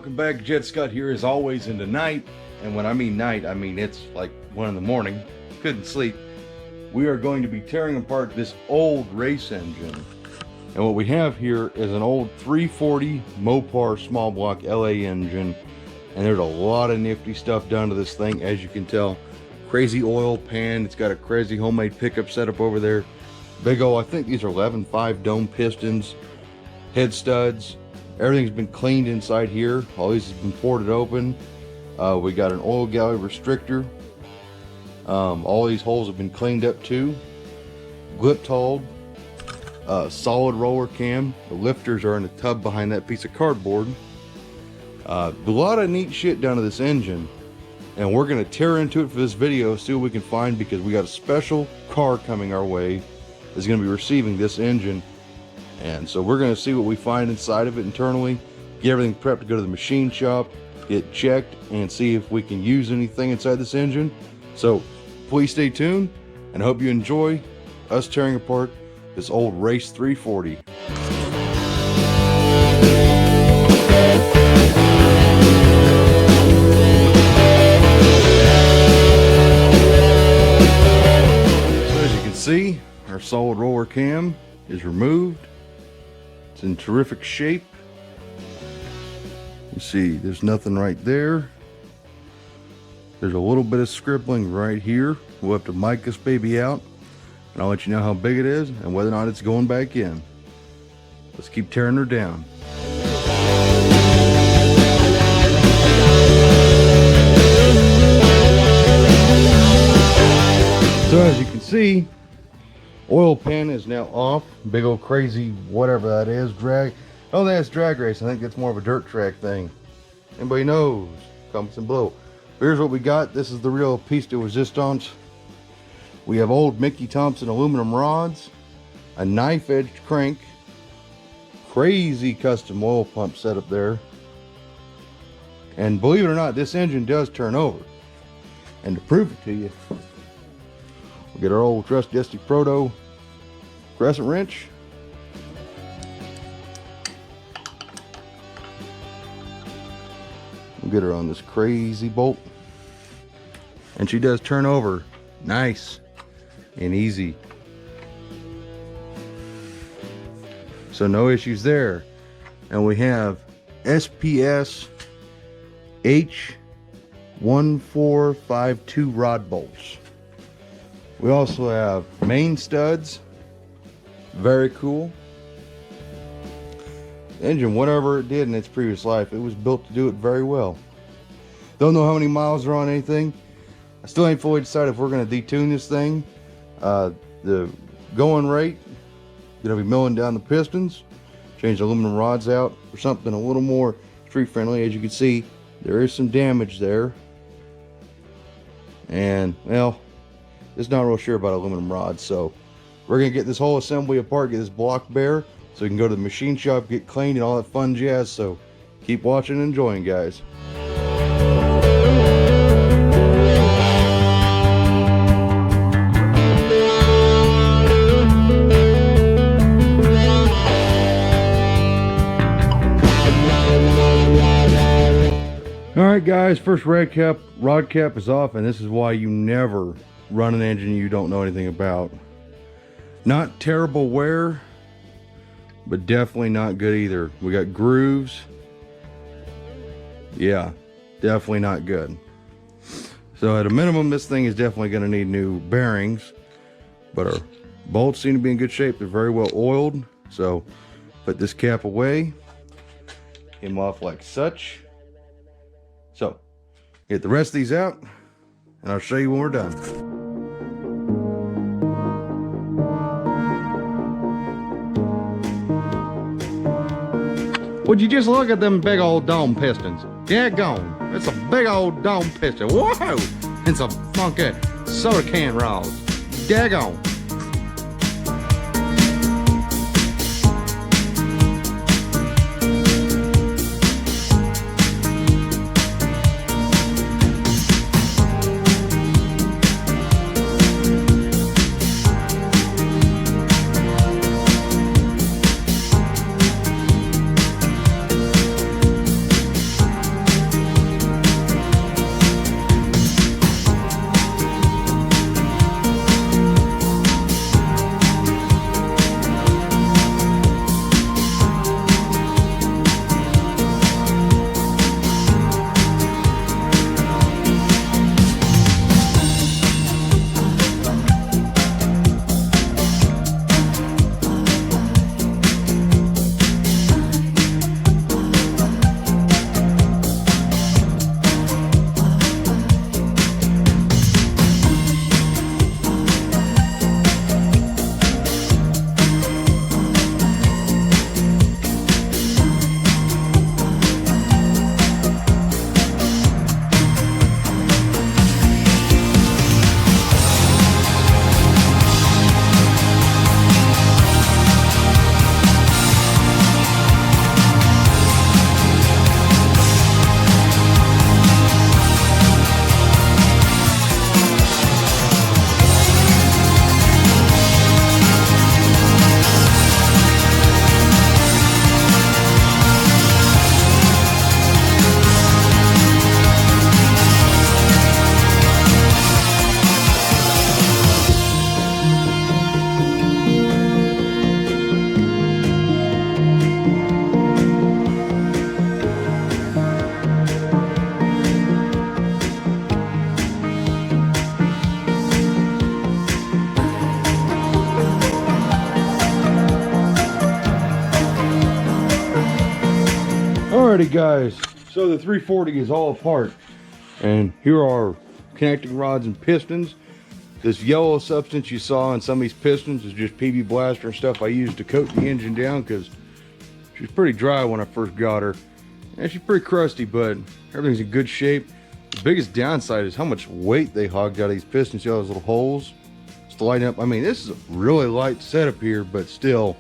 welcome back. Jet Scott here as always, and tonight, and when I mean night, I mean it's like 1 in the morning, couldn't sleep. We are going to be tearing apart this old race engine. And what we have here is an old 340 Mopar small block LA engine. And there's a lot of nifty stuff done to this thing, as you can tell. Crazy oil pan, it's got a crazy homemade pickup setup over there. Big old, I think these are 11.5 dome pistons, head studs. Everything's been cleaned inside here. All these has been ported open. We got an oil galley restrictor. All these holes have been cleaned up too. Glip-told. Solid roller cam. The lifters are in the tub behind that piece of cardboard. A lot of neat shit done to this engine. And we're going to tear into it for this video, see what we can find, because we got a special car coming our way that's going to be receiving this engine. And so we're going to see what we find inside of it internally, get everything prepped to go to the machine shop, get checked, and see if we can use anything inside this engine. So please stay tuned, and I hope you enjoy us tearing apart this old race 340. So as you can see, our solid roller cam is removed. It's in terrific shape. You see, there's nothing right there. There's a little bit of scribbling right here. We'll have to mic this baby out, and I'll let you know how big it is and whether or not it's going back in. Let's keep tearing her down. So as you can see, oil pan is now off. Big old crazy whatever that is, drag. Oh, that's drag race. I think that's more of a dirt track thing. Anybody knows? Comments and below. Here's what we got. This is the real piece de resistance. We have old Mickey Thompson aluminum rods, a knife-edged crank, crazy custom oil pump setup there. And believe it or not, this engine does turn over. And to prove it to you, we'll get our old trusty Proto crescent wrench. We'll get her on this crazy bolt. And she does turn over nice and easy. So no issues there. And we have SPS H1452 rod bolts. We also have main studs. Very cool. The engine, whatever it did in its previous life, it was built to do it very well. Don't know how many miles are on anything. I still ain't fully decided if we're going to detune this thing. The going rate, going to be milling down the pistons, change the aluminum rods out for something a little more street friendly. As you can see, there is some damage there. And, well, it's not real sure about aluminum rods, so we're going to get this whole assembly apart, get this block bare, so we can go to the machine shop, get cleaned, and all that fun jazz. So keep watching and enjoying, guys. Alright guys, first rod cap is off, and this is why you never run an engine you don't know anything about. Not terrible wear, but definitely not good either. We got grooves. Yeah, definitely not good. So at a minimum, this thing is definitely going to need new bearings, but our bolts seem to be in good shape. They're very well oiled. So put this cap away, him off like such. So get the rest of these out, and I'll show you when we're done. Would you just look at them big old dome pistons? Daggone, it's a big old dome piston. Whoa! It's a funky soda can rods. Daggone. Alrighty guys, so the 340 is all apart, and here are connecting rods and pistons. This yellow substance you saw in some of these pistons is just PB Blaster and stuff I used to coat the engine down, because she was pretty dry when I first got her. And she's pretty crusty, but everything's in good shape. The biggest downside is how much weight they hogged out of these pistons. See all those little holes? Just to lighten up. I mean, this is a really light setup here, but still,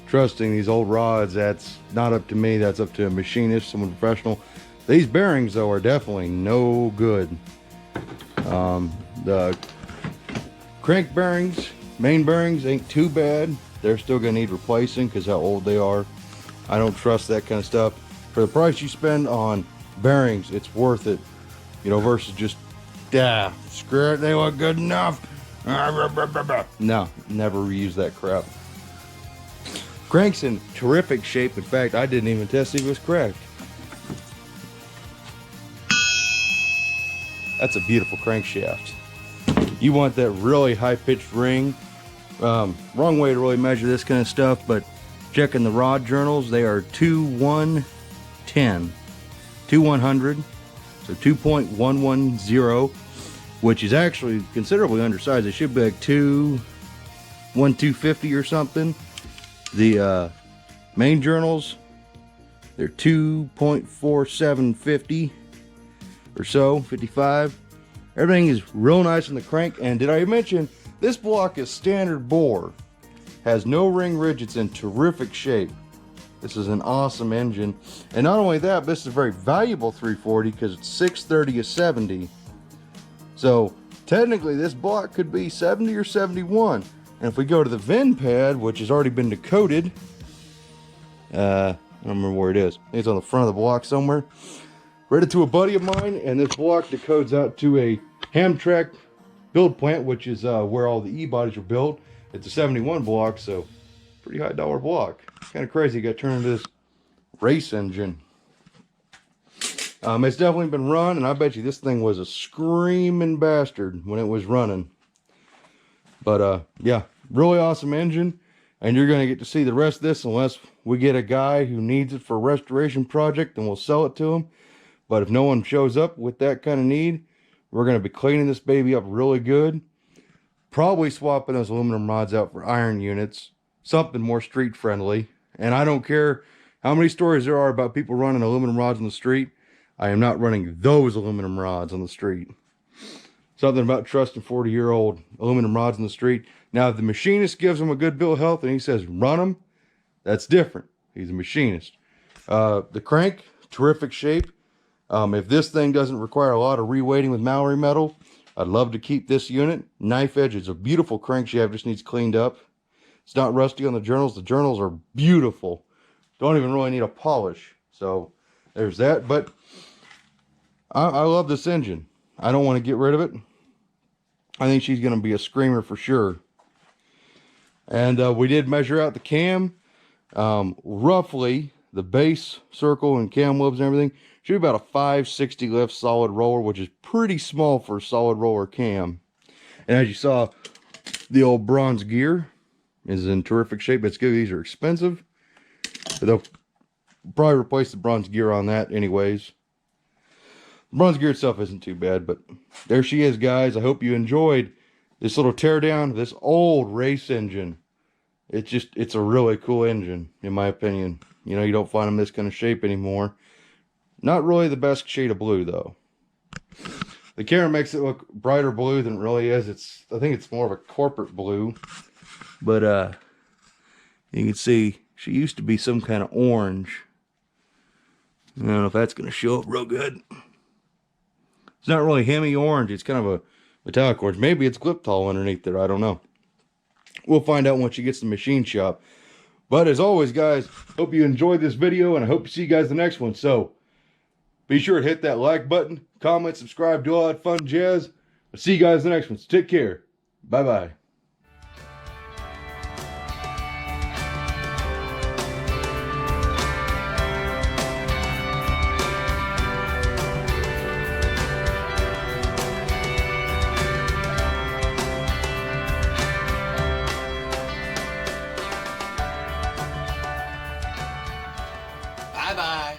trusting these old rods, that's not up to me. That's up to a machinist, someone professional. These bearings, though, are definitely no good. The crank bearings, main bearings, ain't too bad. They're still gonna need replacing because how old they are. I don't trust that kind of stuff. For the price you spend on bearings, it's worth it, you know, versus just, screw it, they look good enough. No, never reuse that crap. Crank's in terrific shape. In fact, I didn't even test if it was cracked. That's a beautiful crankshaft. You want that really high-pitched ring. Wrong way to really measure this kind of stuff, but checking the rod journals, they are 2110, 2100, so 2.110, which is actually considerably undersized. It should be like 250 or something. The main journals, they're 2.4750 or so, 55. Everything is real nice in the crank. And did I mention this block is standard bore, has no ring ridge. It's in terrific shape. This is an awesome engine, and not only that, but this is a very valuable 340 because it's 630 to 70. So technically this block could be 70 or 71. And if we go to the VIN pad, which has already been decoded, I don't remember where it is. I think it's on the front of the block somewhere. Read it to a buddy of mine, and this block decodes out to a Hamtramck build plant, which is where all the E-bodies are built. It's a 71 block, so pretty high dollar block. Kind of crazy, got turned into this race engine. It's definitely been run, and I bet you this thing was a screaming bastard when it was running. But yeah, really awesome engine, and you're going to get to see the rest of this unless we get a guy who needs it for a restoration project, and we'll sell it to him. But if no one shows up with that kind of need, we're going to be cleaning this baby up really good. Probably swapping those aluminum rods out for iron units. Something more street friendly. And I don't care how many stories there are about people running aluminum rods on the street. I am not running those aluminum rods on the street. Something about trusting 40-year-old aluminum rods on the street. Now, if the machinist gives them a good bill of health and he says, run them, that's different. He's a machinist. The crank, terrific shape. If this thing doesn't require a lot of reweighting with Mallory metal, I'd love to keep this unit. Knife edge is a beautiful crankshaft, just needs cleaned up. It's not rusty on the journals. The journals are beautiful. Don't even really need a polish. So there's that. But I love this engine. I don't want to get rid of it. I think she's going to be a screamer for sure. And we did measure out the cam. Roughly, the base circle and cam lobes and everything should be about a 560 lift solid roller, which is pretty small for a solid roller cam. And as you saw, the old bronze gear is in terrific shape. It's good. These are expensive, but they'll probably replace the bronze gear on that anyways. The bronze gear itself isn't too bad, but there she is, guys. I hope you enjoyed this little teardown of this old race engine. It's a really cool engine, in my opinion. You know, you don't find them this kind of shape anymore. Not really the best shade of blue, though. The camera makes it look brighter blue than it really is. I think it's more of a corporate blue. But you can see she used to be some kind of orange. I don't know if that's going to show up real good. It's not really Hemi orange. It's kind of a metallic orange. Maybe it's Gliptol underneath there. I don't know. We'll find out when she gets to the machine shop. But as always, guys, hope you enjoyed this video, and I hope to see you guys in the next one. So be sure to hit that like button, comment, subscribe, do all that fun jazz. I'll see you guys in the next one. So take care. Bye-bye. Bye-bye.